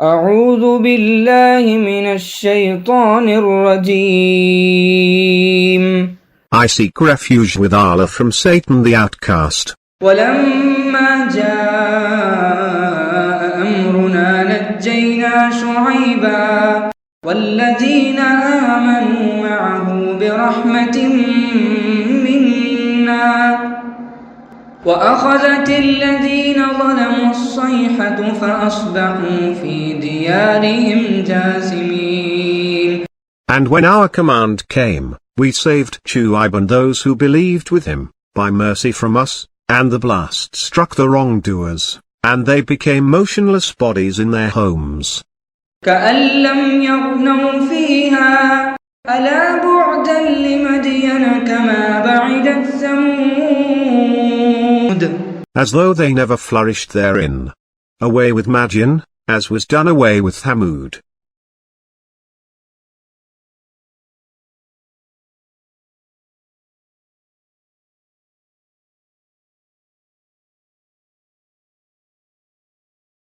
أعوذ بالله من الشيطان الرجيم. I seek refuge with Allah from Satan the outcast. ولما جاء أمرنا نجينا شعيبا والذين آمنوا معه برحمة منا وأخذت الذين ظلموا الصيحة فأصبحوا في ديارهم جاثمين. And when our command came, we saved Shu'aib and those who believed with him, by mercy from us, and the blast struck the wrongdoers, and they became motionless bodies in their homes. كأن لم يغنوا فيها ألا بعدا لمدين كما بعدت ثمود. As though they never flourished therein. Away with Madian, as was done away with Thamud.